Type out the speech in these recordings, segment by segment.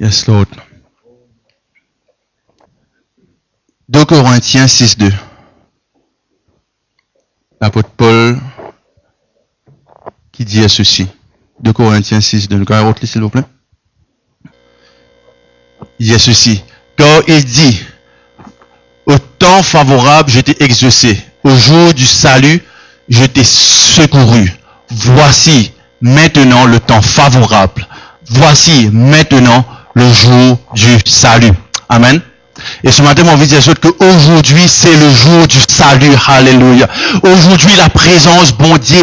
Yes, Lord. 2 Corinthiens 6:2. L'apôtre Paul qui dit ceci. 2 Corinthiens 6:2. Nous pouvons retirer s'il vous plaît. Il dit ceci. Car il dit, au temps favorable, je t'ai exaucé. Au jour du salut, je t'ai secouru. Voici maintenant le temps favorable. Voici maintenant le jour du salut. Amen. Et ce matin, mon envie de dire qu'aujourd'hui, c'est le jour du salut. Alléluia. Aujourd'hui, la présence, bon Dieu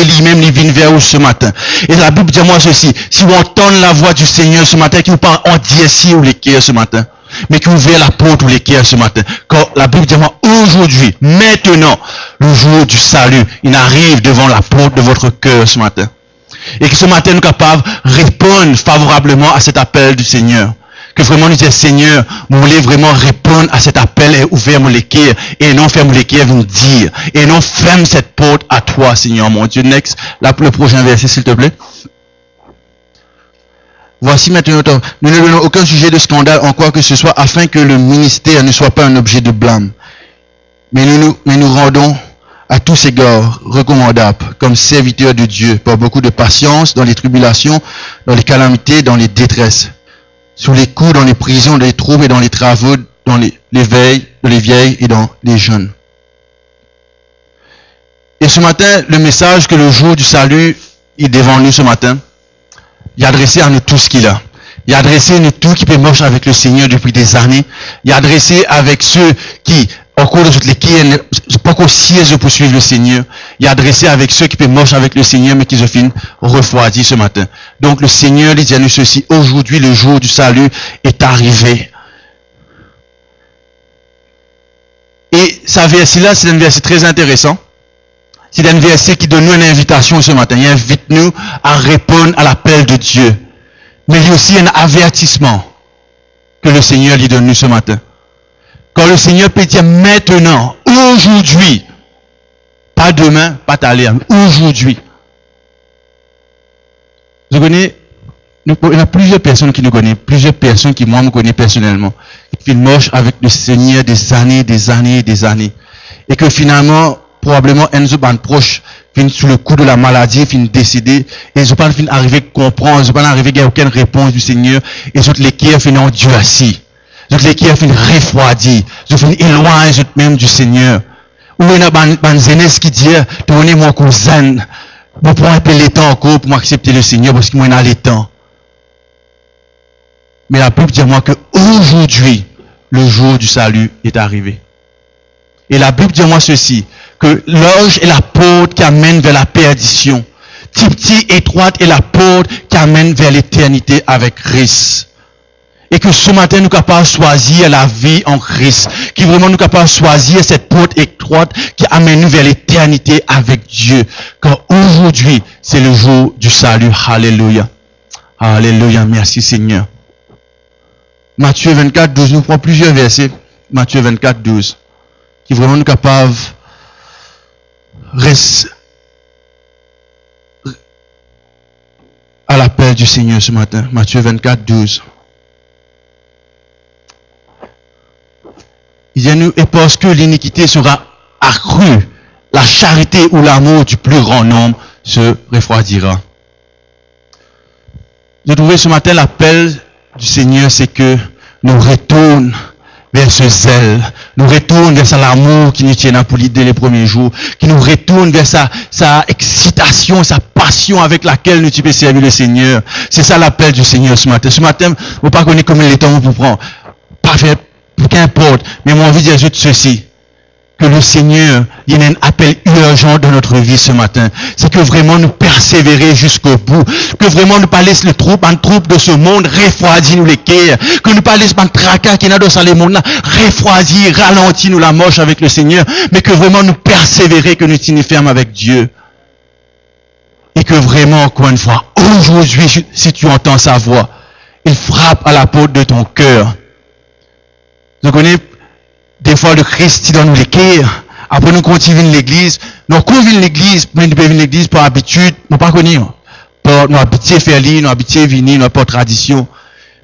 lui-même, il vient vers vous ce matin. Et la Bible dit moi ceci. Si vous entendez la voix du Seigneur ce matin, qui vous parle en diéci ou l'équerre ce matin, mais qui ouvre la porte ou l'équerre ce matin. Quand la Bible dit moi, aujourd'hui, maintenant, le jour du salut, il arrive devant la porte de votre cœur ce matin. Et que ce matin, nous sommes capables de répondre favorablement à cet appel du Seigneur. Que vraiment nous disons, Seigneur, vous voulez vraiment répondre à cet appel et ouvrir mon équerre, et non faire mon équerre vous dire, et non ferme cette porte à toi, Seigneur, mon Dieu. Next, là, le prochain verset, s'il te plaît. Voici maintenant, nous ne donnons aucun sujet de scandale en quoi que ce soit, afin que le ministère ne soit pas un objet de blâme. Mais nous rendons à tous égards recommandables, comme serviteurs de Dieu, par beaucoup de patience, dans les tribulations, dans les calamités, dans les détresses, sous les coups, dans les prisons, dans les troubles et dans les travaux, dans les vieilles et dans les jeunes. Et ce matin, le message que le jour du salut est devant nous ce matin, il est adressé à nous tous qu'il a. Il est adressé à nous tous qui peut marcher avec le Seigneur depuis des années. Il est adressé avec ceux qui, au cours de toutes les qui n'est pas qu'au siège pour suivre le Seigneur. Il est adressé avec ceux qui peuvent marcher avec le Seigneur, mais qui se finissent refroidis ce matin. Donc le Seigneur dit à nous ceci, aujourd'hui le jour du salut est arrivé. Et ce verset-là, c'est un verset très intéressant. C'est un verset qui donne nous une invitation ce matin. Il invite nous à répondre à l'appel de Dieu. Mais il y a aussi un avertissement que le Seigneur lui donne nous ce matin. Quand le Seigneur peut dire maintenant, aujourd'hui, pas demain, pas t'aller, aujourd'hui. Vous connaissez, il y a plusieurs personnes qui nous connaissent, plusieurs personnes qui moi me connaissent personnellement, qui marchent avec le Seigneur des années. Et que finalement, probablement, elles sont pas proches, finissent sous le coup de la maladie, finissent décédés, et ils sont pas arrivés à comprendre, ils sont pas arrivés à aucune réponse du Seigneur, et sont les qui finissent en Dieu assis. Sont les qui finissent refroidis, ils finissent éloignés même du Seigneur. Ou il y a une jeunesse qui dit, donnez mon cousin, pour pouvoir appeler les temps encore, pour m'accepter le Seigneur, parce que moi, il y a les temps. Mais la Bible dit moi que aujourd'hui, le jour du salut est arrivé. Et la Bible dit moi ceci, que l'orge est la porte qui amène vers la perdition. Petit étroite est la porte qui amène vers l'éternité avec Christ. Et que ce matin, nous sommes capables de choisir la vie en Christ. Qui vraiment nous sommes capables de choisir cette porte étroite qui amène nous vers l'éternité avec Dieu. Car aujourd'hui, c'est le jour du salut. Alléluia. Alléluia. Merci Seigneur. Matthieu 24, 12. Nous prenons plusieurs versets. Matthieu 24, 12. Qui vraiment nous capables reste à l'appel du Seigneur ce matin. Matthieu 24, 12. Il dit nous, et parce que l'iniquité sera accrue, la charité ou l'amour du plus grand nombre se refroidira. J'ai trouvé ce matin l'appel du Seigneur, c'est que nous retournons vers ce zèle, nous retournons vers l'amour qui nous tient pour l'idée les premiers jours, qui nous retourne vers sa excitation, sa passion avec laquelle nous pouvons servir le Seigneur. C'est ça l'appel du Seigneur ce matin. Ce matin, vous ne pas connaître combien de temps vous prend. Pas faire, qu'importe, mais moi envie de dire juste ceci. Que le Seigneur, il y a un appel urgent dans notre vie ce matin. C'est que vraiment nous persévérer jusqu'au bout. Que vraiment nous pas laisser le trouble de ce monde refroidir nous les cœurs. Que nous pas laisser le tracas qui est dans ce monde-là refroidir, ralentir nous la marche avec le Seigneur. Mais que vraiment nous persévérer, que nous tenions ferme avec Dieu. Et que vraiment, encore une fois, aujourd'hui, si tu entends sa voix, il frappe à la porte de ton cœur. Vous connaissez, des fois, le Christ, il donne nous les cœurs. Après, nous continuons l'église. Nous continuons l'église, mais nous venons l'église par habitude. Nous ne pas connaître. Nous habituons faire lire, nous habituons venir, nous pas tradition.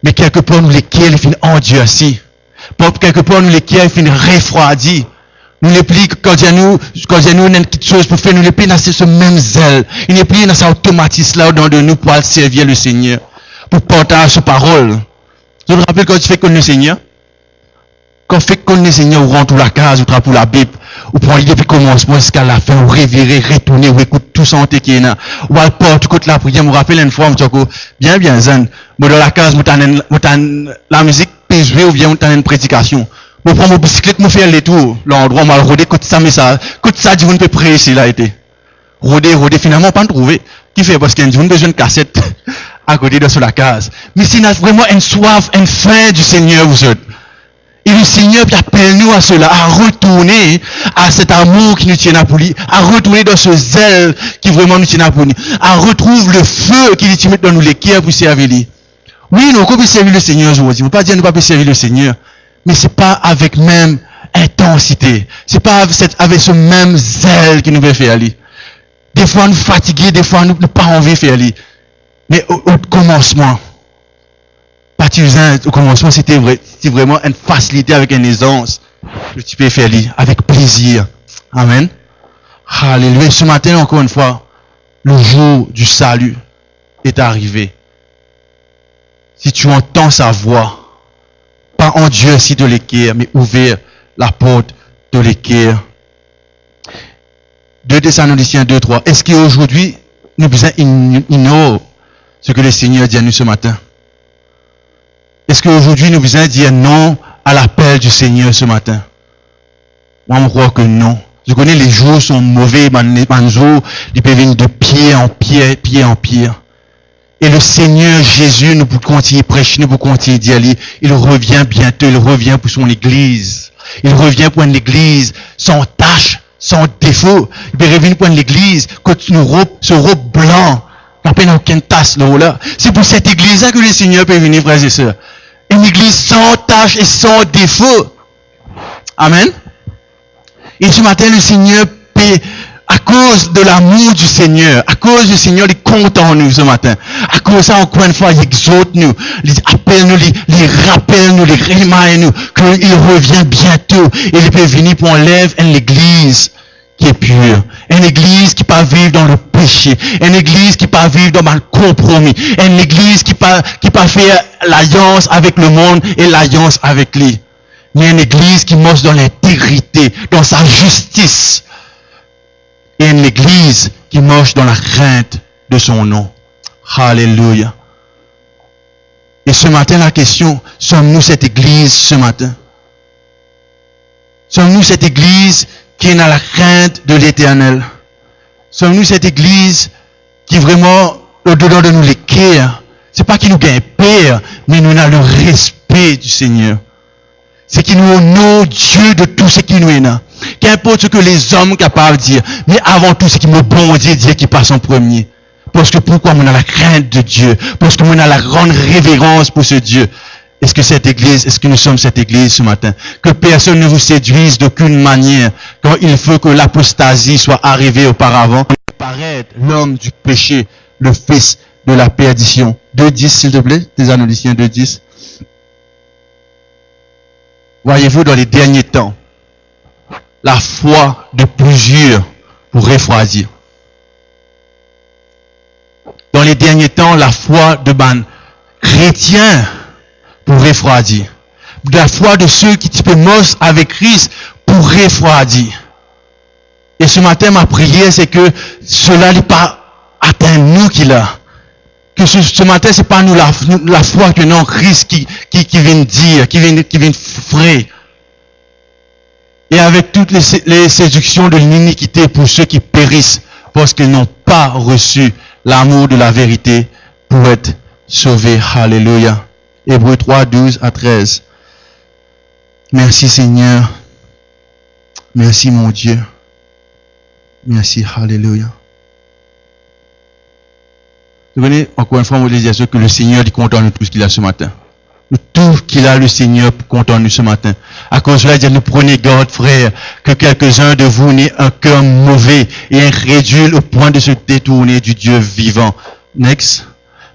Mais quelque part, nous les qui finissent endurcis. Quelque part, nous les qui finissent refroidis. Nous les plis, quand il y a nous, une petite chose pour faire, nous les plis dans ce même zèle. Il n'est plus dans cet automatisme là dans de nous pour servir le Seigneur. Pour partager sa parole. Je me rappelle quand tu fais connaître le Seigneur. Quand tu fais connaître le Seigneur, on rentre pour la case, on pour la Bible. Ou pour aller depuis le commencement jusqu'à la fin, ou révérer, retourner, ou écoute tout ça qui est là. Ou à porte, écoute la prière, me rappelle une fois, bien zen. Moi dans la case, la musique peut jouer ou bien une prédication. Je prends mon bicyclette, je fais les tours, l'endroit, je rôder, écoute ça, mais ça, écoute ça, je ne peux pas ici, là, été. Rôder, finalement, pas trouver. Qui fait, parce qu'il y a une besoin de cassette à côté de sur la case. Mais s'il y a vraiment une soif, une faim du Seigneur, vous autres. Et le Seigneur appelle nous à cela, à retourner à cet amour qui nous tient à pour lui, à retourner dans ce zèle qui vraiment nous tient à pour lui, à retrouver le feu qui nous met dans nous les cœurs pour servir lui. Oui, nous, on peut servir le Seigneur aujourd'hui. On ne peut pas dire que nous ne pouvons pas servir le Seigneur. Mais c'est pas avec même intensité. C'est pas avec ce même zèle qui nous veut faire aller. Des fois, nous fatigués, des fois, nous n'avons pas envie de faire aller. Mais au commencement, au commencement, c'était vraiment une facilité avec une aisance que tu peux faire aller avec plaisir. Amen. Alléluia. Ce matin, encore une fois, le jour du salut est arrivé. Si tu entends sa voix, pas en Dieu si de l'équerre, mais ouvrir la porte de l'équerre. 2 Thessaloniciens 2:3. Est-ce qu'aujourd'hui, nous besoin ignorer ce que le Seigneur dit à nous ce matin? Est-ce qu'aujourd'hui, nous besoin dire non à l'appel du Seigneur ce matin? Moi, je crois que non. Je connais les jours sont mauvais, ils peuvent venir de pied en pied, pied en pied. Et le Seigneur Jésus, nous pouvons continuer à prêcher, nous pouvons continuer à dire, il revient bientôt, il revient pour son église. Il revient pour une église sans tache, sans défaut. Il peut revenir pour une église, quand nous ce robe blanc, n'a pas aucune tasse là. C'est pour cette église-là que le Seigneur peut venir, frères et sœurs. Une église sans tache et sans défaut. Amen. Et ce matin, le Seigneur peut, à cause de l'amour du Seigneur, à cause du Seigneur, il compte en nous ce matin. À cause de ça, encore une fois, il exhorte nous, il appelle nous, il rappelle nous, il remind nous qu'il revient bientôt et il peut venir pour enlever une église qui est pure. Une église qui ne pas vivre dans le péché. Une église qui ne pas vivre dans le compromis. Une église qui ne pas faire l'alliance avec le monde et l'alliance avec lui. Mais une église qui marche dans l'intégrité, dans sa justice. Et une église qui marche dans la crainte de son nom. Alléluia. Et ce matin, la question, sommes-nous cette église ce matin? Sommes-nous cette église qui est dans la crainte de l'Éternel? Sommes-nous cette église qui vraiment, au-dedans de nous, les cœurs, c'est pas qui nous gagne peur, mais nous avons le respect du Seigneur. C'est qui nous honore Dieu de tout ce qui nous est là. Qu'importe ce que les hommes sont capables de dire, mais avant tout, c'est qui me bon Dieu qui passe en premier. Parce que pourquoi on a la crainte de Dieu? Parce que on a la grande révérence pour ce Dieu. Est-ce que nous sommes cette église ce matin? Que personne ne vous séduise d'aucune manière, quand il faut que l'apostasie soit arrivée auparavant. Paraître l'homme du péché, le fils de la perdition. 2:10, s'il te plaît, Thessaloniciens 2:10. Voyez-vous, dans les derniers temps, la foi de plusieurs pour refroidir. Dans les derniers temps, la foi de chrétiens pour refroidir. La foi de ceux qui type morts avec Christ pour refroidir. Et ce matin, ma prière, c'est que cela n'est pas atteint nous qui l'a. Que ce matin, c'est pas nous la foi que non Christ qui vient dire, qui vient frais. Et avec toutes les séductions de l'iniquité pour ceux qui périssent, parce qu'ils n'ont pas reçu l'amour de la vérité pour être sauvés. Alléluia. Hébreux 3:12-13. Merci Seigneur. Merci mon Dieu. Merci. Alléluia. Vous venez, encore une fois, on va dire que le Seigneur est content de tout ce qu'il a ce matin. Tout qu'il a, le Seigneur, content de nous ce matin. À cause de cela, il dit, nous prenez garde, frères, que quelques-uns de vous n'aient un cœur mauvais et incrédule au point de se détourner du Dieu vivant. Next.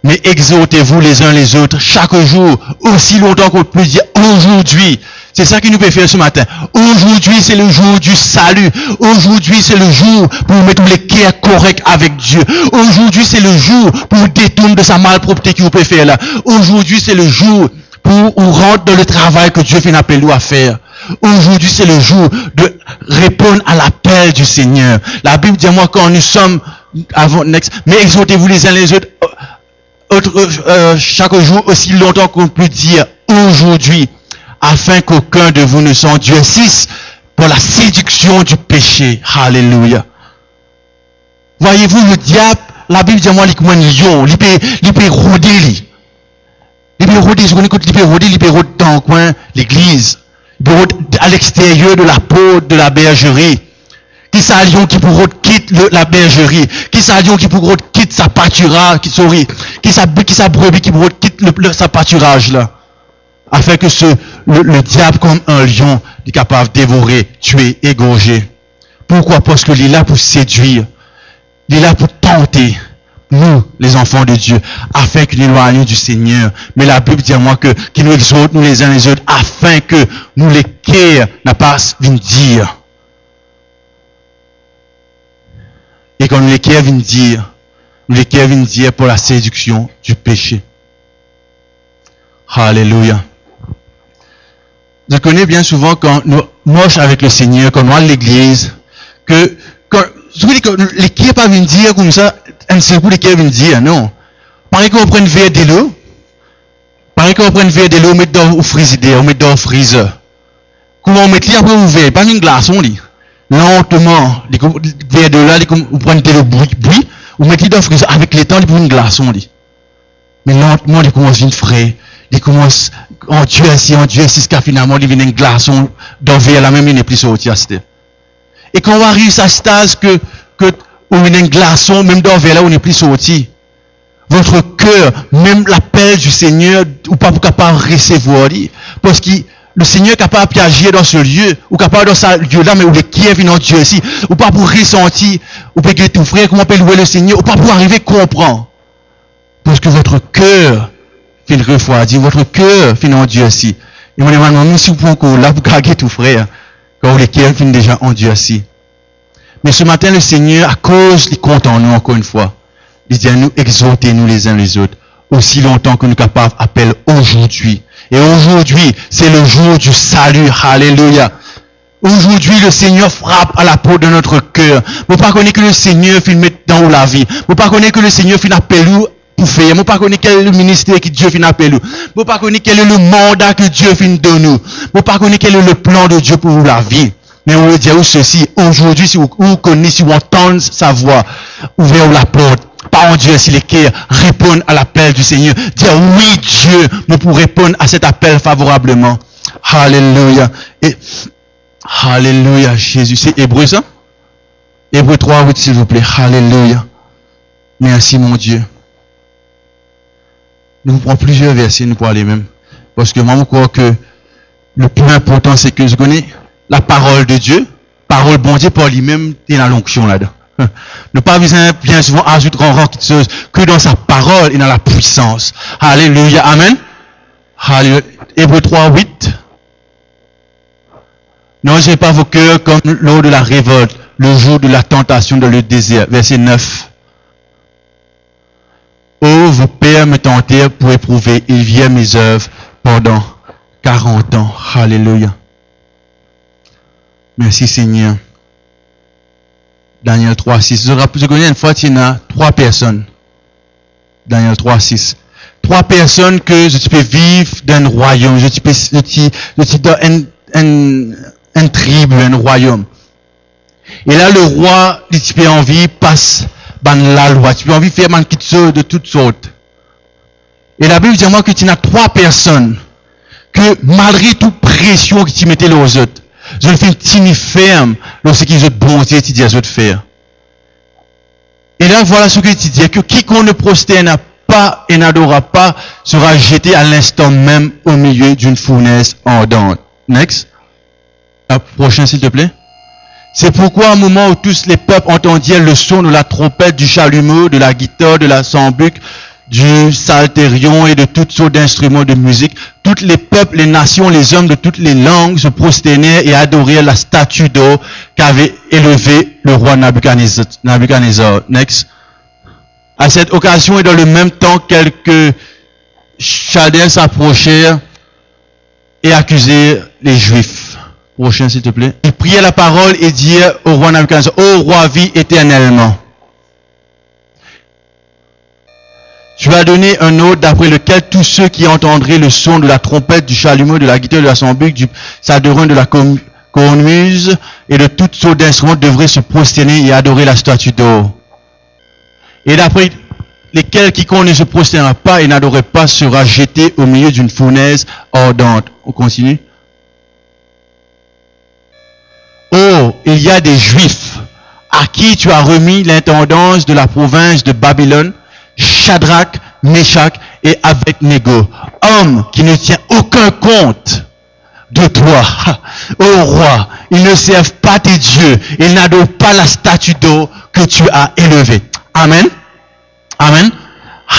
mais exhortez-vous les uns les autres chaque jour, aussi longtemps qu'on peut dire aujourd'hui. C'est ça qui nous peut faire ce matin. Aujourd'hui, c'est le jour du salut. Aujourd'hui, c'est le jour pour mettre les cœurs corrects avec Dieu. Aujourd'hui, c'est le jour pour détourner de sa malpropreté qui vous peut faire là. Aujourd'hui, c'est le jour pour on rentre dans le travail que Dieu fait appel nous à faire. Aujourd'hui, c'est le jour de répondre à l'appel du Seigneur. La Bible dit à moi quand nous sommes avant next, mais exhortez-vous les uns les autres chaque jour aussi longtemps qu'on peut dire aujourd'hui, afin qu'aucun de vous ne s'endurcisse pour la séduction du péché. Alléluia. Voyez-vous, le diable, la Bible dit à moi, il est comme un lion, il peut rôder, il peut rôder dans le coin, l'église, il peut rôder à l'extérieur de la porte de la bergerie. Qui ça lion qui pour quitte la bergerie, qui ça lion qui pour quitte sa pâturage, qui ça brebis qui pour quitte sa pâturage là. Afin que le diable comme un lion est capable de dévorer, tuer, égorger. Pourquoi? Parce qu'il est là pour séduire. Il est là pour tenter nous, les enfants de Dieu, afin que nous éloignions du Seigneur. Mais la Bible dit à moi qu'il nous exhorte, nous les uns les autres, afin que nous les cœurs n'a pas viennent dire. Et quand nous les cœurs viennent dire pour la séduction du péché. Alléluia. Je connais bien souvent quand nous marchons avec le Seigneur, quand nous allons à l'église, que les qui pas venir dire comme ça, un seul coup les qui viennent dire, non. Pareil qu'on prenne un verre de l'eau, on met dans le frigidaire, on met dans le freezer. Comment on met li après ouvert, pas une glaçon li. Lentement, les verres de là, on prend de l'eau bruit, on met li dans le freezer avec le temps, il prend une glaçon li. Mais lentement, il commence à frais. Il commence en Dieu ainsi, jusqu'à finalement, il vient un glaçon dans verre là même, il n'est plus sorti à cette. Et quand on arrive à ce stade que on vient un glaçon, même dans verre là, on n'est plus sorti. Votre cœur, même l'appel du Seigneur, ou pas capable de recevoir, parce que le Seigneur est capable d'agir dans ce lieu, ou capable dans ce lieu là, mais où les qui viennent en Dieu ici, ou pas pour ressentir, ou pas que tout frère, comment on peut louer le Seigneur, ou pas pour arriver à comprendre. Parce que votre cœur, fait refroidi, votre cœur finit en Dieu aussi. Et mon demande, même si vous pouvez encore là, vous gagnez tout frère, quand les cœurs finissent déjà en Dieu aussi. Mais ce matin, le Seigneur, à cause, il compte en nous encore une fois. Il dit à nous, exhortez-nous les uns les autres, aussi longtemps que nous sommes capables, appelle aujourd'hui. Et aujourd'hui, c'est le jour du salut. Alléluia. Aujourd'hui, le Seigneur frappe à la porte de notre cœur. Vous ne connaissez pas que le Seigneur finit mettre dans la vie. Vous ne connaissez pas que le Seigneur finit appeler nous pour faire. Vous ne connaissez pas quel est le ministère que Dieu finit appeler nous. Vous ne connaissez pas quel est le mandat que Dieu finit de nous. Vous ne connaissez pas quel est le plan de Dieu pour la vie. Mais on veut dire ceci, aujourd'hui, si vous connaissez, si vous entendez sa voix, ouvrez la porte. Pas en Dieu, si les cœurs répondent à l'appel du Seigneur. Dire oui, Dieu, nous pour répondre à cet appel favorablement. Alléluia. Et, alléluia, Jésus. C'est Hébreu, ça? Hébreu 3, 8, s'il vous plaît. Alléluia. Merci, mon Dieu. Nous prenons plusieurs versets, nous pour aller même. Parce que moi, je crois que le plus important, c'est que je connais la parole de Dieu. Parole bon Dieu par lui-même, il y a l'onction là-dedans. Ne pas bien souvent ajouter en quelque chose que dans sa parole et dans la puissance. Alléluia. Amen. Alléluia. Hébreu 3, 8. N'engagez pas vos cœurs comme lors de la révolte, le jour de la tentation dans le désert. Verset 9. Oh, vos pères me tentèrent pour éprouver, ils virent mes œuvres pendant 40 ans. Alléluia. Merci Seigneur. Daniel 3, 6. Je connais une fois, il y a 3 personnes. Daniel 3, 6. 3 personnes que je peux vivre dans un royaume. Je peux dans un tribu, un royaume. Et là, le roi, il peut envie, passe dans la loi. Tu peux envie faire quelque chose de toutes sortes. Et la Bible dit à moi que tu as 3 personnes que malgré toute pression que tu mettais aux autres, je le fais timide ferme lorsqu'ils ont bon Dieu, tu dis à eux de faire. Et là, voilà ce que tu dis, que quiconque ne prosterne pas et n'adorera pas sera jeté à l'instant même au milieu d'une fournaise ardente. Next. La prochaine, s'il te plaît. C'est pourquoi au moment où tous les peuples entendirent le son de la trompette, du chalumeau, de la guitare, de la sambuc, du psalterion et de toutes sortes d'instruments de musique, tous les peuples, les nations, les hommes de toutes les langues se prosternaient et adoraient la statue d'or qu'avait élevée le roi Nabuchodonosor. Next. À cette occasion et dans le même temps, quelques Chaldéens s'approchèrent et accusèrent les Juifs. Prochain, s'il te plaît. Ils priaient la parole et dirent au roi Nabuchodonosor, ô roi, vis éternellement. Tu as donné un ordre d'après lequel tous ceux qui entendraient le son de la trompette, du chalumeau, de la guitare, de la sambuc, du psalteron, de la cornemuse et de toutes sortes d'instruments devraient se prosterner et adorer la statue d'or. Et d'après lesquels quiconque ne se prosternera pas et n'adorerait pas sera jeté au milieu d'une fournaise ardente. On continue. Oh, il y a des Juifs à qui tu as remis l'intendance de la province de Babylone, Shadrach, Meshach et Abednego, hommes qui ne tient aucun compte de toi, ô roi. Ils ne servent pas tes dieux, ils n'adorent pas la statue d'or que tu as élevée. Amen. Amen.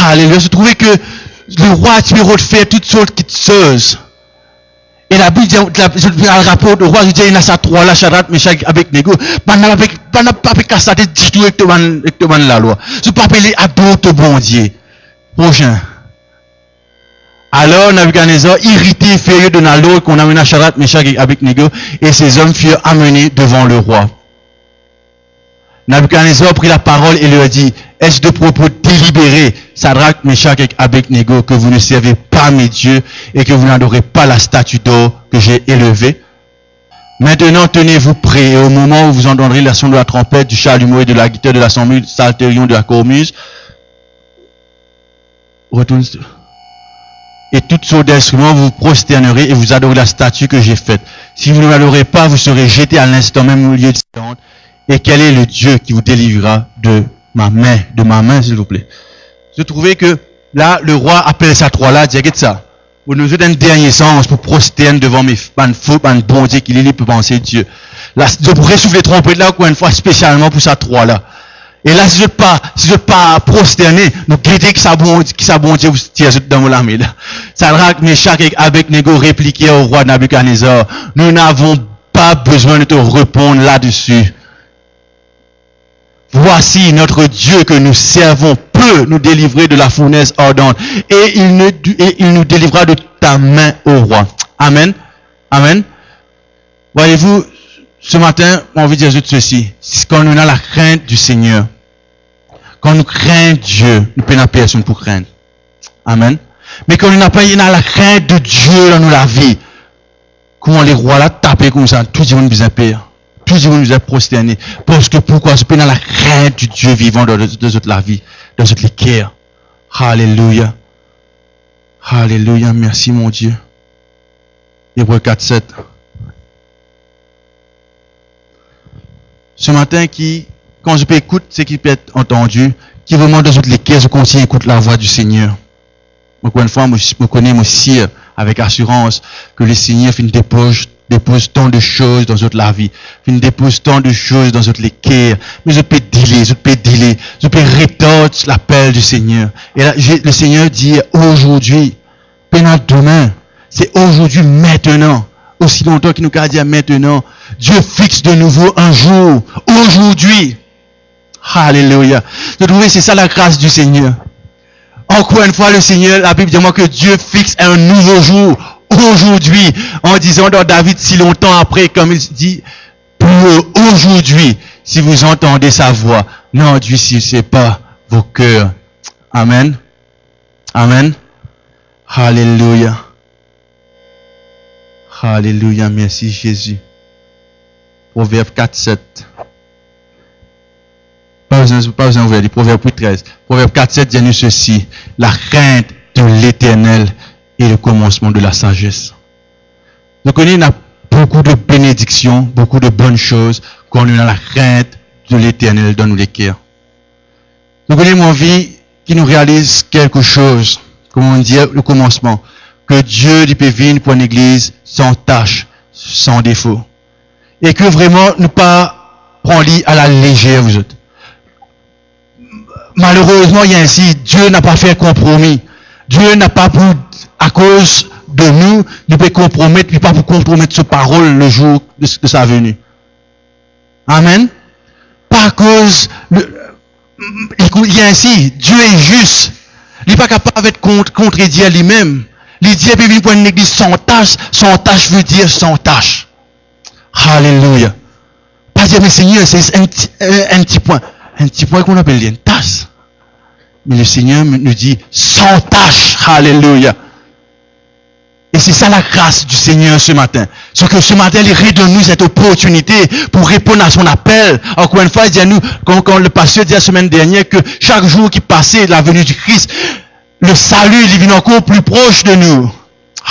Alléluia. Je trouvais que le roi a tué de faire toutes sortes de choses. Et la Bible dit, le rapport du roi, il dit, il y a ça trois là, Shadrach, Meshach, Abednego. On n'a pas qu'à ça dit directement la loi. Je ne peux pas appeler à d'autres bon Dieu. Prochain. Alors, Nabuchodonosor, irrité, furieux de l'ordre qu'on amena Shadrach, Meshach et Abednego, et ces hommes furent amenés devant le roi. Nabuchodonosor prit la parole et leur dit, est-ce de propos délibérés, Shadrach, Meshach et Abednego, que vous ne servez pas mes dieux et que vous n'adorez pas la statue d'or que j'ai élevée? Maintenant, tenez-vous prêts, et au moment où vous entendrez le son de la trompette, du chalumeau et de la guitare, de la sambuc, du psalterion, de la cornemuse, et toutes sortes d'instruments, vous vous prosternerez et vous adorez la statue que j'ai faite. Si vous ne l'adorez pas, vous serez jetés à l'instant même au lieu de cette honte. Et quel est le Dieu qui vous délivrera de ma main, s'il vous plaît. Je trouvais que là, le roi appelle ça trois-là, dit, regarde ça. Vous nous avez un dernier sens pour prosterner devant mes faux, bon Dieu qui les peut penser Dieu. Là, je pourrais souffler trompettes là, encore une fois, spécialement pour ça trois-là. Et là, si je ne pas prosterner, nous guettez que ça bon Dieu vous tire dans mon armée là. Shadrach, Meshach et Abednego répliquaient au roi Nabuchodonosor, nous n'avons pas besoin de te répondre là-dessus. Voici notre Dieu que nous servons peut nous délivrer de la fournaise ardente et il nous délivrera de ta main, ô roi. Amen. Amen. Voyez-vous, ce matin, on veut dire ceci. Quand nous avons la crainte du Seigneur, quand nous craignons Dieu, nous ne personne pour craindre. Amen. Mais quand nous n'avons pas la crainte de Dieu dans la vie, comment les rois là tapent comme ça, tout le monde nous a peur. Tout le monde nous a prosterné. Parce que pourquoi? C'est dans la crainte du Dieu vivant dans la vie, dans notre cœur. Alléluia. Alléluia. Merci mon Dieu. Hébreux 4:7. Ce matin, quand je peux écouter ce qui peut être entendu, qui vraiment dans toutes les cœurs, je continue à écouter la voix du Seigneur. Encore une fois, je me connais aussi avec assurance que le Seigneur fait une dépose tant de choses dans notre vie, il dépose tant de choses dans notre cœur, mais je peux je peux répéter l'appel du Seigneur. Et là, le Seigneur dit aujourd'hui, pas demain, c'est aujourd'hui, maintenant, aussi longtemps qu'il nous a dit maintenant, Dieu fixe de nouveau un jour, aujourd'hui. Alléluia. Je trouve que c'est ça la grâce du Seigneur. Encore une fois, le Seigneur, la Bible dit moi que Dieu fixe un nouveau jour, aujourd'hui, en disant dans David si longtemps après, comme il dit, pour aujourd'hui, si vous entendez sa voix, n'endurcissez pas vos cœurs. Amen. Amen. Alléluia. Alléluia. Merci Jésus. Proverbe 4:7. Pas besoin d'ouvrir, dit Proverbe 8:13. Proverbe 4:7 dit nous ceci. La crainte de l'Éternel est le commencement de la sagesse. Donc, on a beaucoup de bénédictions, beaucoup de bonnes choses quand on a la crainte de l'Éternel dans nos cœurs. Donc, on a envie qu'il nous réalise quelque chose, comme on dit, le commencement, que Dieu peut venir pour une église sans tâche, sans défaut. Et que vraiment, ne pas prendre à la légère, vous autres. malheureusement, il y a ainsi, Dieu n'a pas fait compromis. Dieu n'a pas pu, à cause de nous, il peut compromettre, il peut pas compromettre sa parole le jour de sa venue. Amen. Pas à cause, il y a ainsi, Dieu est juste. Il n'est pas capable d'être contredit à lui-même. Il dit, il pour une église sans tâche veut dire sans tâche. Alléluia. Pas dire, mais Seigneur, c'est un petit point qu'on appelle une tasse. Mais le Seigneur nous dit sans tâche. Alléluia. Et c'est ça la grâce du Seigneur ce matin. Ce que ce matin, il redonne nous cette opportunité pour répondre à son appel. Encore une fois, il dit à nous, quand le pasteur dit la semaine dernière que chaque jour qui passait la venue du Christ, le salut, il vient encore plus proche de nous.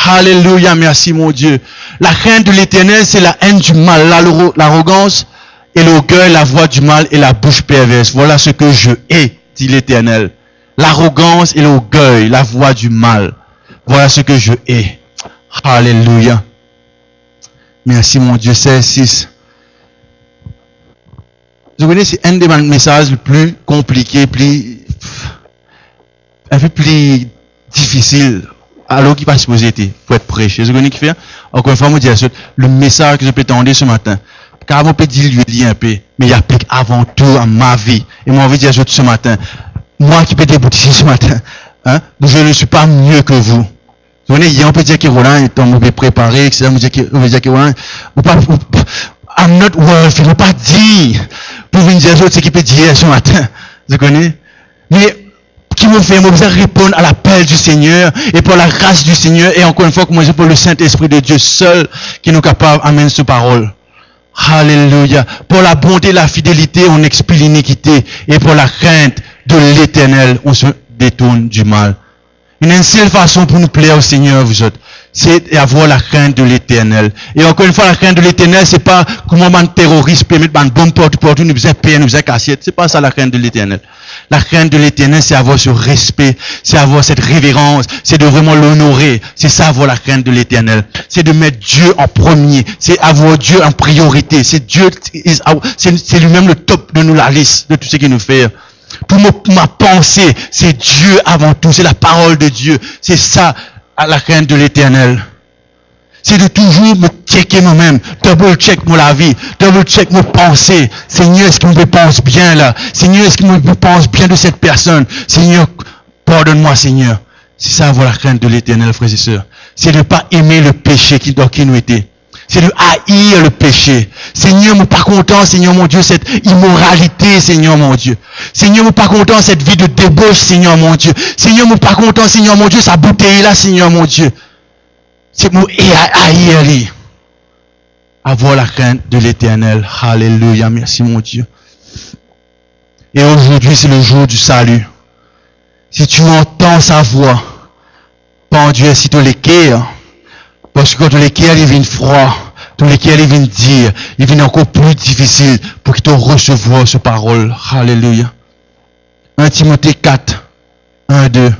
Alléluia, merci mon Dieu. La crainte de l'Éternel, c'est la haine du mal, l'arrogance et l'orgueil, la voix du mal et la bouche perverse. Voilà ce que je hais, dit l'Éternel. L'arrogance et l'orgueil, la voix du mal. Voilà ce que je hais. Alléluia. Merci mon Dieu. 16:6. Vous connaissez, c'est un des messages les plus compliqués, un peu plus difficile, alors qu'il va se poser pour être prêché. Vous connaissez qui fait? Encore une fois, je dis le message que je peux t'entendre ce matin, car on peut diluer un peu, mais il applique avant tout à ma vie. Et moi, je veux dire ce matin, moi qui peux débouter ce matin, hein, je ne suis pas mieux que vous. Vous voyez, hier, on peut dire que Roland est un mauvais préparé, etc. On peut dire que Roland, I'm not worthy, on ne peut pas dire, pour venir dire ce qu'il peut dire ce matin. Vous connaissez? Mais, qui me fait, moi, vous répondre à l'appel du Seigneur, et pour la grâce du Seigneur, et encore une fois, moi, c'est pour le Saint-Esprit de Dieu seul, qui nous capable d'amener cette parole. Alléluia. Pour la bonté et la fidélité, on expie l'iniquité, et pour la crainte de l'Éternel, on se détourne du mal. Une seule façon pour nous plaire au Seigneur, vous autres, c'est avoir la crainte de l'Éternel. Et encore une fois, la crainte de l'Éternel, c'est pas comment un terroriste peut mettre une bombe partout, nous faisait payer, nous faisait cassette. C'est pas ça la crainte de l'Éternel. La crainte de l'Éternel, c'est avoir ce respect, c'est avoir cette révérence, c'est de vraiment l'honorer. C'est ça avoir la crainte de l'Éternel. C'est de mettre Dieu en premier, c'est avoir Dieu en priorité. C'est Dieu, c'est lui-même le top de nous, la liste de tout ce qu'il nous fait. Pour ma pensée, c'est Dieu avant tout, c'est la parole de Dieu. C'est ça, la crainte de l'Éternel. C'est de toujours me checker moi-même, double check mon la vie, double check mes pensées. Seigneur, est-ce qu'il me pense bien là? Seigneur, est-ce qu'il me pense bien de cette personne? Seigneur, pardonne-moi, Seigneur. C'est ça avoir la crainte de l'Éternel, frères et sœurs. C'est de ne pas aimer le péché qui nous était. C'est de haïr le péché. Seigneur, moi pas content, Seigneur mon Dieu, cette immoralité, Seigneur mon Dieu. Seigneur, moi pas content, cette vie de débauche, Seigneur mon Dieu. Seigneur, moi pas content, Seigneur mon Dieu, sa bouteille là, Seigneur mon Dieu. C'est moi haïr lui. Avoir la crainte de l'Éternel. Alléluia, merci mon Dieu. Et aujourd'hui, c'est le jour du salut. Si tu entends sa voix, pas Dieu, si tu l'équerres, parce que quand lesquels il vient froid, dans lesquels il vient dire, il vient encore plus difficile pour qu'il te recevoir ce parole. Alléluia. 1 Timothée 4, 1, 2.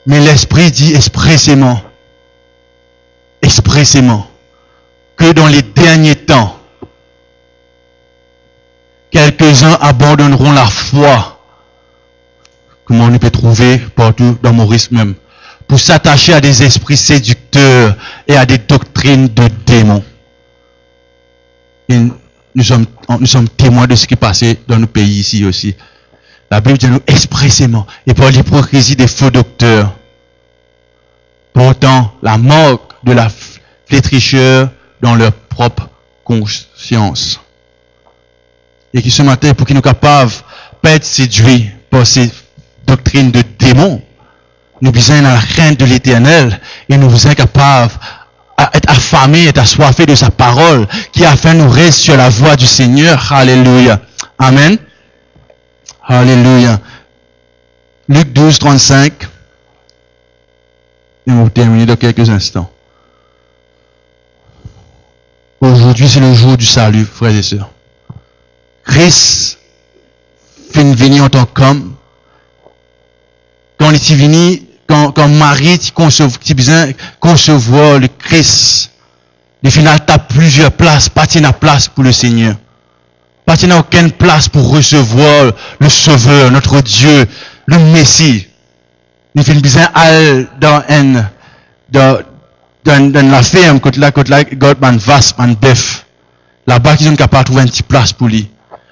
Mais l'Esprit dit expressément, que dans les derniers temps, quelques-uns abandonneront la foi, comme on peut trouver partout dans Maurice même, pour s'attacher à des esprits séducteurs et à des doctrines de démons. Et nous sommes témoins de ce qui est passé dans nos pays ici aussi. La Bible dit nous expressément, et par l'hypocrisie des faux docteurs, portant la marque de la flétricheur dans leur propre conscience. Et qui ce matin, pour qu'ils nous capables de pas être séduits par ces doctrines de démons, nous besoin dans la crainte de l'Éternel et nous sommes capables d'être affamés, d'être assoiffés de sa parole qui a fait nous rester sur la voie du Seigneur. Alléluia. Amen. Alléluia. Luc 12, 35. Et on va terminer dans quelques instants. Aujourd'hui, c'est le jour du salut, frères et sœurs. Christ vient venir en tant qu'homme. Quand il est venu, quand Marie qui besoin concevoir le Christ, le final t'as plusieurs places, pas une place pour le Seigneur. Parce qu'il n'y a aucune place pour recevoir le Sauveur, notre Dieu, le Messie. Nous faisons besoin dans la ferme, côté là, God man vaste, man bœuf. Là-bas, ils sont capables de trouver une petite place pour lui.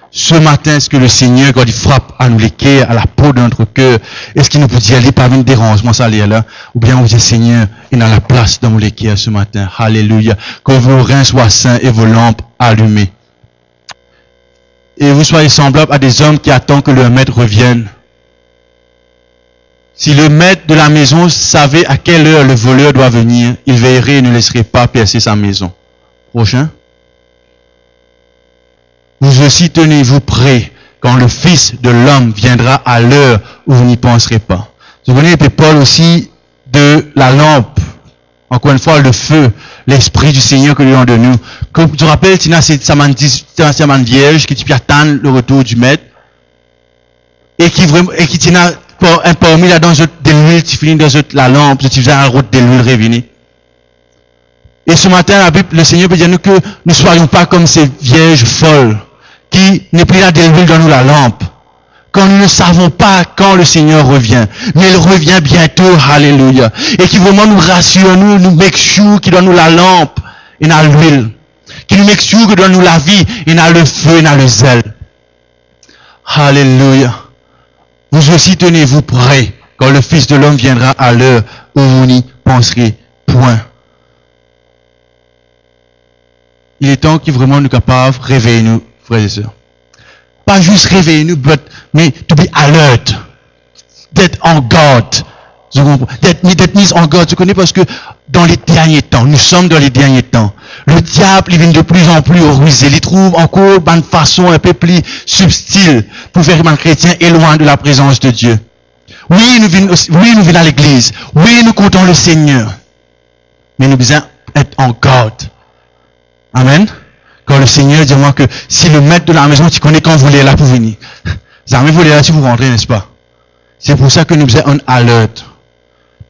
Ce matin, est-ce que le Seigneur, quand il frappe à nous les cœurs, à la peau de notre cœur, est-ce qu'il nous peut dire, allez, pas une dérangement, ça, là, ou bien on dit, Seigneur, il a la place dans mon les cœurs ce matin. Alléluia. Que vos reins soient saints et vos lampes allumées. Et vous soyez semblables à des hommes qui attendent que leur maître revienne. Si le maître de la maison savait à quelle heure le voleur doit venir, il veillerait et ne laisserait pas percer sa maison. Prochain. Vous aussi tenez-vous prêts quand le Fils de l'homme viendra à l'heure où vous n'y penserez pas. Vous connaissez Paul aussi de la lampe. Encore une fois, le feu, l'esprit du Seigneur que nous avons de nous. Comme tu te rappelles, Tina, c'est une vierge qui attend le retour du maître. Et qui Tina, parmi là dans de l'huile, tu finis dans la lampe, tu faisais un route de l'huile revenir. Et ce matin, la Bible, le Seigneur peut dire nous que nous ne soyons pas comme ces vierges folles qui n'est plus là de l'huile dans nous la lampe. Quand nous ne savons pas quand le Seigneur revient, mais il revient bientôt, alléluia. Et qui vraiment nous rassure, nous make sure qu'il donne nous la lampe et n'a l'huile. Qui nous make sure qu'il donne nous la vie et n'a le feu et n'a le zèle. Alléluia. Vous aussi tenez-vous prêts quand le Fils de l'homme viendra à l'heure où vous n'y penserez point. Il est temps qu'il vraiment nous capable de réveiller nous, frères et sœurs. Pas juste réveiller nous, mais to be alert. D'être en garde. D'être mis en garde. Tu connais parce que dans les derniers temps, nous sommes dans les derniers temps. Le diable, il vient de plus en plus ruser. Il trouve encore une façon un peu plus subtile pour faire un chrétien éloigné de la présence de Dieu. Oui, nous venons à l'église. Oui, nous comptons le Seigneur. Mais nous devons être en garde. Amen. Quand le Seigneur dit moi que si le maître de la maison, tu connais quand vous voulez là pour venir. Jamais vous voulez là si vous rentrez, n'est-ce pas? C'est pour ça que nous devons être alert.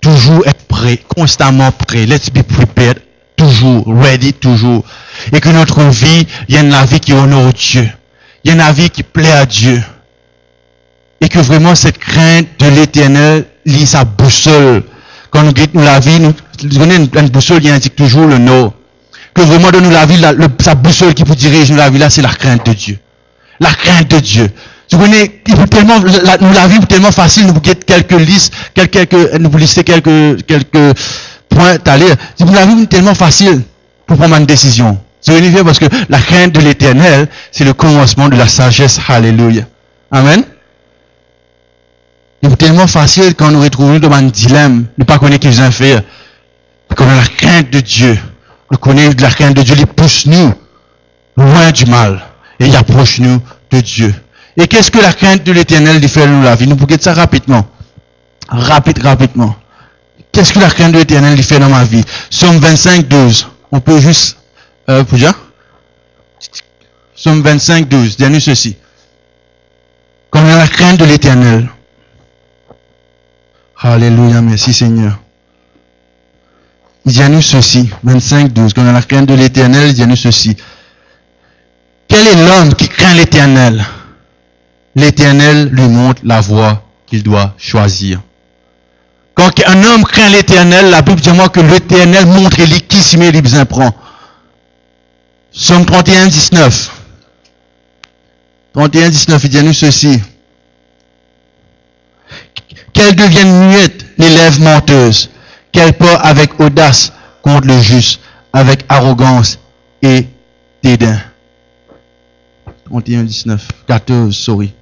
Toujours être prêt, constamment prêt. Let's be prepared. Toujours, ready, toujours. Et que notre vie, il y a une vie qui honore Dieu. Il y a une vie qui plaît à Dieu. Et que vraiment cette crainte de l'éternel lit sa boussole. Quand nous guidons la vie, nous donnons une boussole qui indique toujours le nord. Que vraiment de nous la vie, sa boussole qui vous dirige nous la vie là, c'est la crainte de Dieu. La crainte de Dieu. Tu connais, il peut tellement, nous la vie est tellement facile, nous vous guettez quelques listes, nous vous listez quelques points à lire. Nous la vie est tellement facile pour prendre une décision. C'est unifié parce que la crainte de l'éternel, c'est le commencement de la sagesse. Alléluia. Amen. Il est tellement facile quand nous retrouvons dans un dilemme, ne pas connaître qu'ils ont fait. Qu'on a la crainte de Dieu. Nous connaissons la crainte de Dieu, il pousse nous loin du mal et il approche nous de Dieu. Et qu'est-ce que la crainte de l'éternel lui fait dans la vie? Nous pouvons dire ça rapidement. Rapidement. Qu'est-ce que la crainte de l'éternel lui fait dans ma vie? Psaume 25, 12. On peut juste, pour dire? Psaume 25, 12. Dis-nous ceci. Quand on a la crainte de l'éternel. Alléluia, merci Seigneur. Dis-nous ceci, 25, 12. Quand on a la crainte de l'éternel, dis-nous ceci. Quel est l'homme qui craint l'éternel? L'éternel lui montre la voie qu'il doit choisir. Quand un homme craint l'éternel, la Bible dit moi que l'éternel montre qui s'y met, il besoin prend. Psaume 31, 19. 31, 19, il dit-nous ceci. Qu'elle devienne muette, les lèvres menteuses. Qu'elle part avec audace contre le juste, avec arrogance et dédain. 31, 19, 14, sorry.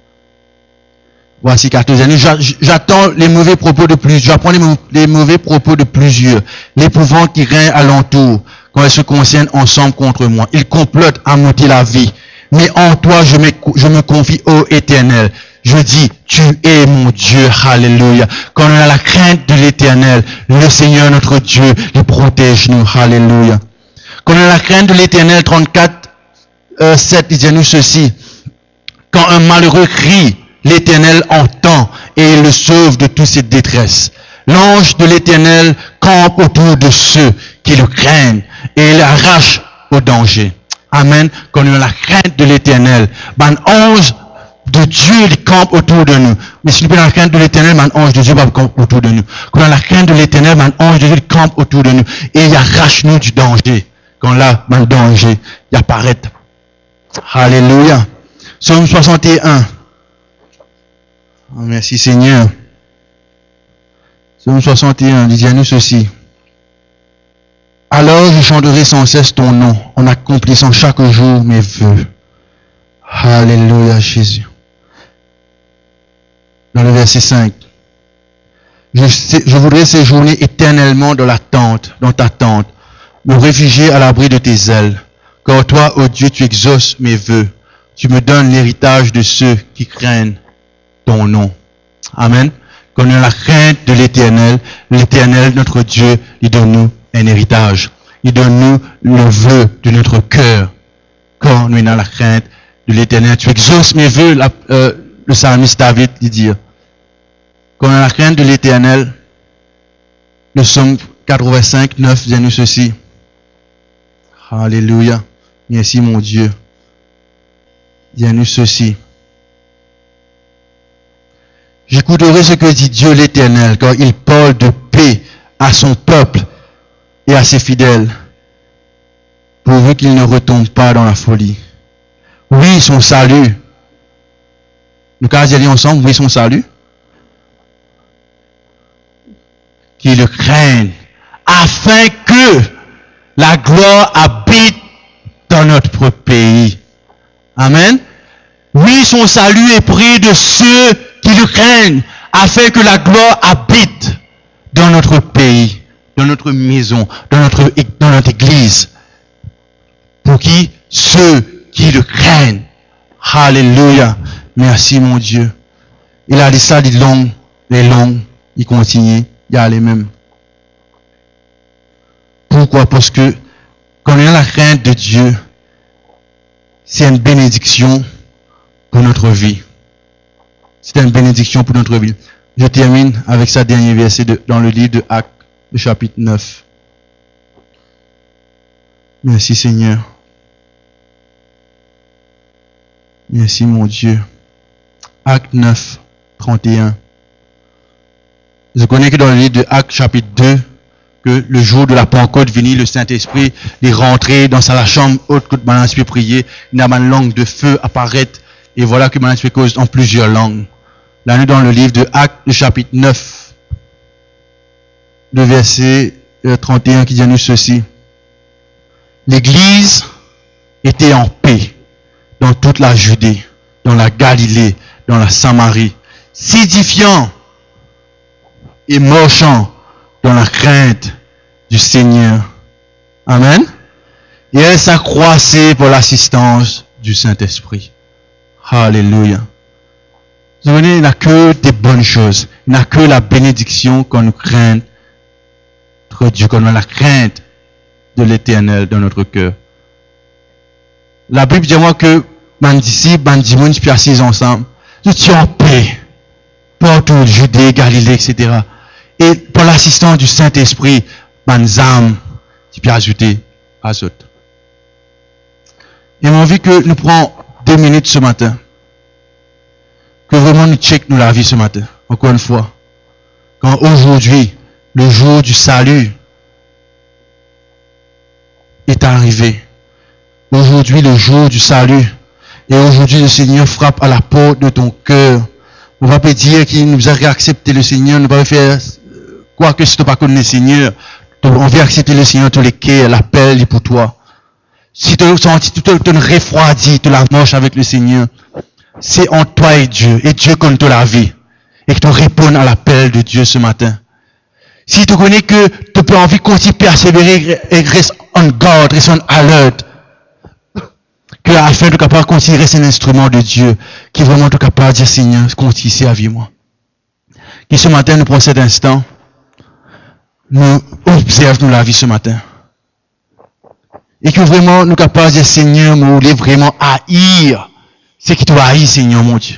Voici 14 années. J'attends les mauvais propos de plusieurs. J'apprends les mauvais propos de plusieurs. L'épouvante qui règne alentour quand elles se concernent ensemble contre moi. Ils complotent à m'ôter la vie. Mais en toi, je me confie ô Éternel. Je dis, tu es mon Dieu, alléluia. Quand on a la crainte de l'éternel, le Seigneur notre Dieu, il protège nous, alléluia. Quand on a la crainte de l'éternel, 34, 7, il dit nous ceci. Quand un malheureux crie, l'éternel entend et il le sauve de toutes ses détresses. L'ange de l'éternel campe autour de ceux qui le craignent et il arrache au danger. Amen. Qu'on ait la crainte de l'Éternel. Ben, ange de Dieu, il campe autour de nous. Mais si nous avons la crainte de l'Éternel, ben, ange de Dieu va camper autour de nous. Qu'on a la crainte de l'Éternel, ben, ange de Dieu, il campe autour de nous. Et il arrache nous du danger. Quand là, ben, danger, il apparaît. Alléluia. Psaume 61. Oh, merci Seigneur. Psaume 61, dit à nous ceci. Alors je chanterai sans cesse ton nom, en accomplissant chaque jour mes vœux. Alléluia Jésus. Dans le verset 5. Je voudrais séjourner éternellement dans ta tente, me réfugier à l'abri de tes ailes. Car toi, ô Dieu, tu exauces mes vœux. Tu me donnes l'héritage de ceux qui craignent ton nom. Amen. Qu'on ait la crainte de l'Éternel, notre Dieu, il donne nous un héritage. Il donne nous le vœu de notre cœur. Quand nous avons la crainte de l'Éternel, tu exauces mes vœux, le psalmiste David dit. Quand on a la crainte de l'Éternel, le psaume 85, 9 dit nous ceci. Alléluia. Merci mon Dieu. Dit nous ceci. J'écouterai ce que dit Dieu l'Éternel quand il parle de paix à son peuple et à ses fidèles, pourvu qu'il ne retombe pas dans la folie. Oui, son salut. Nous allons dire ensemble, oui, son salut. Qu'il le craigne, afin que la gloire habite dans notre pays. Amen. Oui, son salut est près de ceux qui le craignent, afin que la gloire habite dans notre pays, dans notre maison, dans notre église. Pour qui? Ceux qui le craignent. Alléluia. Merci mon Dieu. Il a dit ça, dit long, il continue, il y a les mêmes. Pourquoi? Parce que quand on a la crainte de Dieu, c'est une bénédiction pour notre vie. C'est une bénédiction pour notre vie. Je termine avec ce dernier verset dans le livre de Actes, le chapitre 9. Merci Seigneur. Merci mon Dieu. Acte 9, 31. Je connais que dans le livre de Actes chapitre 2, que le jour de la Pentecôte venu, le Saint-Esprit est rentré dans sa chambre haute que Manan peut prier, il y a une langue de feu apparaître, et voilà que Manan peut cause en plusieurs langues. Là, nous dans le livre de Actes, le chapitre 9, le verset 31 qui dit nous ceci. L'Église était en paix dans toute la Judée, dans la Galilée, dans la Samarie, s'édifiant et marchant dans la crainte du Seigneur. Amen. Et elle s'accroissait pour l'assistance du Saint-Esprit. Alléluia. Vous voyez, il n'a que des bonnes choses. Il n'a que la bénédiction qu'on nous craint. Notre Dieu, qu'on a la crainte de l'Éternel dans notre cœur. La Bible dit moi que man disciples, man dimons, puis assis ensemble. Nous sommes en paix. Partout, Judée, Galilée, etc. Et pour l'assistance du Saint-Esprit, man âme, qui peut ajouter à autres. Et j'ai envie que nous prenions 2 minutes ce matin. Que vraiment nous checkons la vie ce matin. Encore une fois. Quand aujourd'hui, le jour du salut est arrivé. Aujourd'hui, le jour du salut. Et aujourd'hui, le Seigneur frappe à la porte de ton cœur. On va pas dire qu'il nous a accepté le Seigneur. Nous va faire quoi que si tu n'as pas connu le Seigneur. On veut accepter le Seigneur tous les cas. L'appel est pour toi. Si tu te refroidis, tu la marche avec le Seigneur. C'est en toi et Dieu compte la vie. Et que tu réponds à l'appel de Dieu ce matin. Si tu connais que tu peux envie de continuer à persévérer et reste en garde, reste en alerte, que afin de capable continuer rester un instrument de Dieu, qui vraiment est capable de dire Seigneur, continue ici à vie moi. Qui ce matin nous prend cet instant, nous observons la vie ce matin. Et que vraiment nous capables de dire Seigneur, nous voulons vraiment haïr. C'est qui tu haïs, Seigneur mon Dieu.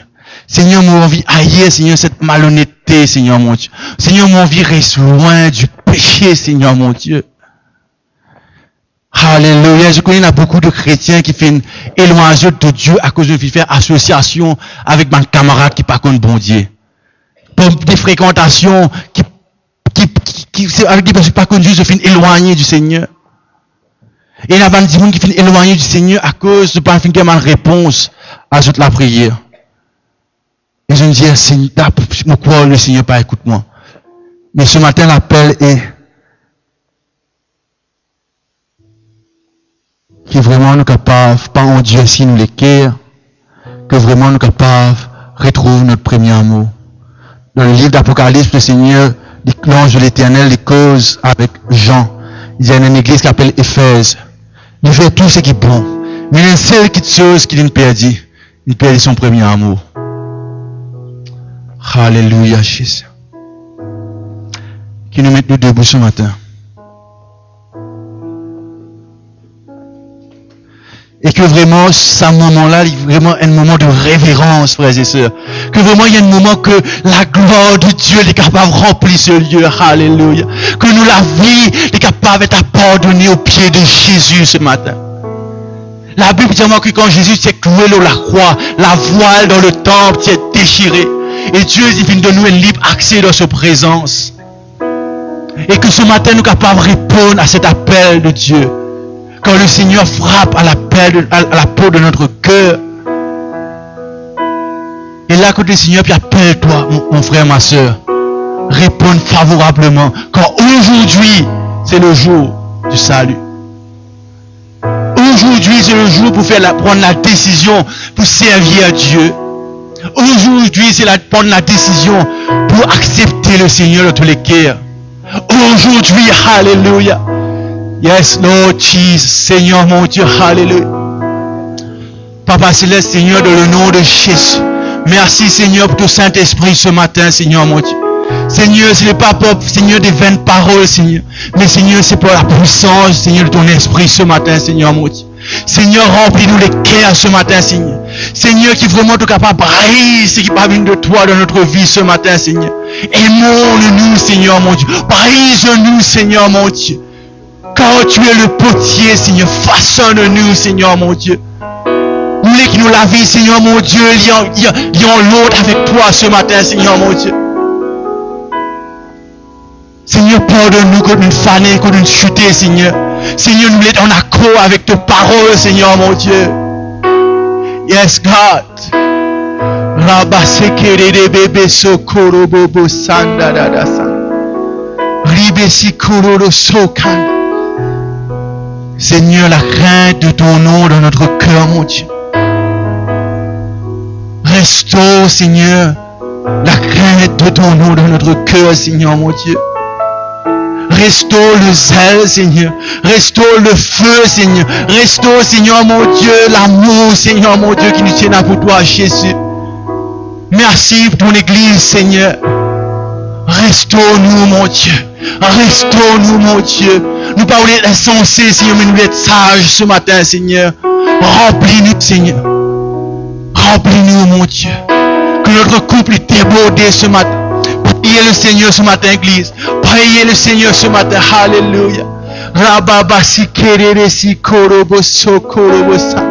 Seigneur, mon envie haïr, Seigneur, cette malhonnêteté, Seigneur mon Dieu. Seigneur, mon envie reste loin du péché, Seigneur mon Dieu. Alléluia. Je connais beaucoup de chrétiens qui font éloigner de Dieu à cause de faire association avec mes camarades qui pas contre bon Dieu. Pour des fréquentations avec des personnes pas contre Dieu se font éloigner du Seigneur. Et il y a des gens qui font éloigner du Seigneur à cause de pas faire une réponse à toute la prière. Et je me dis, Seigneur, je crois que le Seigneur pas écoute moi. Mais ce matin, l'appel est que vraiment nous sommes capables, pas en Dieu si nous l'équerre, que vraiment nous sommes capables de retrouver notre premier amour. Dans le livre d'Apocalypse, le Seigneur, l'ange de l'Éternel, les cause avec Jean. Il y a une église qui s'appelle Éphèse. Il fait tout ce qui est bon. Mais il y a une seule chose qu'il a perdu. Il a perdu son premier amour. Alléluia, Jésus. Qui nous met nous debout ce matin. Et que vraiment, ce moment-là, il y a vraiment un moment de révérence, frères et sœurs. Que vraiment, il y a un moment que la gloire de Dieu est capable de remplir ce lieu. Alléluia. Que nous, la vie, est capable d'être pardonnée au pied de Jésus ce matin. La Bible dit que quand Jésus s'est cloué sur la croix, la voile dans le temple s'est déchirée. Et Dieu dit de nous un libre accès dans sa présence. Et que ce matin, nous sommes capables de répondre à cet appel de Dieu. Quand le Seigneur frappe à la peau de notre cœur. Et là, quand le Seigneur appelle-toi, mon frère, ma soeur, réponds favorablement. Quand aujourd'hui, c'est le jour du salut. Aujourd'hui, c'est le jour pour prendre la décision pour servir à Dieu. Aujourd'hui, c'est prendre la décision pour accepter le Seigneur de tous les cœurs. Aujourd'hui, alléluia. Yes, Lord Jesus, Seigneur mon Dieu, alléluia. Papa Céleste, Seigneur, dans le nom de Jésus. Merci, Seigneur, pour ton Saint-Esprit ce matin, Seigneur mon Dieu. Seigneur, ce n'est pas pour, Seigneur, des vaines paroles, Seigneur. Mais, Seigneur, c'est pour la puissance, Seigneur, de ton esprit ce matin, Seigneur mon Dieu. Seigneur, remplis-nous les cœurs ce matin, Seigneur. Seigneur, qui vraiment est capable de briller ce qui parvient de toi dans notre vie ce matin, Seigneur. Aimons-nous, Seigneur mon Dieu. Brise-nous, Seigneur mon Dieu. Quand tu es le potier, Seigneur, façonne-nous, Seigneur mon Dieu. Nous voulons qui nous la vie, Seigneur mon Dieu, lions l'autre avec toi ce matin, Seigneur mon Dieu. Seigneur, pardonne-nous quand nous fanons, quand nous chutons, Seigneur. Seigneur, nous voulons en accord avec tes paroles, Seigneur mon Dieu. Yes, God. Rabasekere bébé sokoro bobo sanda dada san. Ribesi kororo sokan. Seigneur, la crainte de ton nom dans notre cœur, mon Dieu. Restaure, Seigneur, la crainte de ton nom dans notre cœur, Seigneur, mon Dieu. Restaure le zèle, Seigneur. Restaure le feu, Seigneur. Restaure, Seigneur, mon Dieu, l'amour, Seigneur, mon Dieu, qui nous tient à pour toi, Jésus. Merci pour ton Église, Seigneur. Restaure-nous, mon Dieu. Restaure-nous, mon Dieu. Nous ne pas être insensés, Seigneur, mais nous être sages ce matin, Seigneur. Remplis-nous, Seigneur. Remplis-nous, mon Dieu. Que notre couple est débordé ce matin. Priez le Seigneur ce matin, Église. Priez le Seigneur ce matin. Alléluia. Rababasi kereresi korobo sokorobo sa.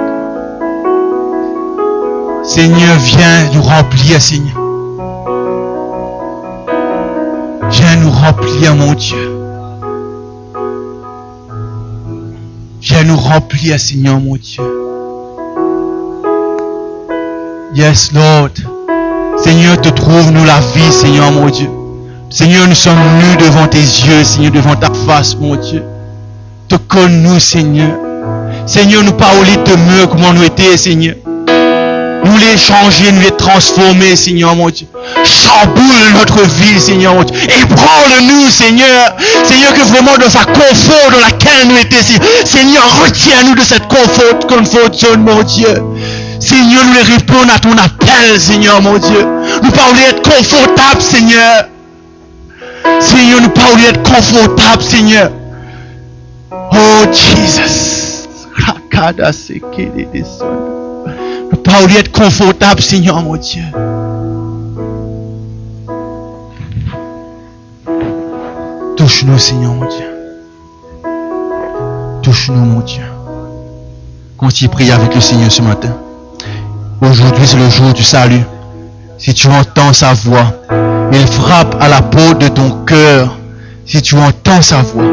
Seigneur, viens nous remplir, Seigneur. Viens nous remplir, mon Dieu. Viens nous remplir, Seigneur, mon Dieu. Yes, Lord. Seigneur, te trouve-nous la vie, Seigneur, mon Dieu. Seigneur, nous sommes nus devant tes yeux, Seigneur, devant ta face, mon Dieu. Te connais-nous, Seigneur. Seigneur, nous parlons de mieux comment nous étions, Seigneur. Nous les changer, nous les transformer, Seigneur, mon Dieu. Chamboule notre vie, Seigneur, mon Dieu. Ébranle-nous, Seigneur. Seigneur, que vraiment dans sa confort dans laquelle nous étions, Seigneur, retiens-nous de cette confort zone, mon Dieu. Seigneur, nous les répondons à ton appel, Seigneur, mon Dieu. Nous parlons d'être confortable, Seigneur. Seigneur, nous parlons d'être confortable, Seigneur. Oh, Jesus. Nous parlons d'être confortable, Seigneur, mon Dieu. Touche-nous, Seigneur, mon Dieu. Touche-nous, mon Dieu. Continue à prier avec le Seigneur ce matin. Aujourd'hui, c'est le jour du salut. Si tu entends sa voix, il frappe à la porte de ton cœur. Si tu entends sa voix,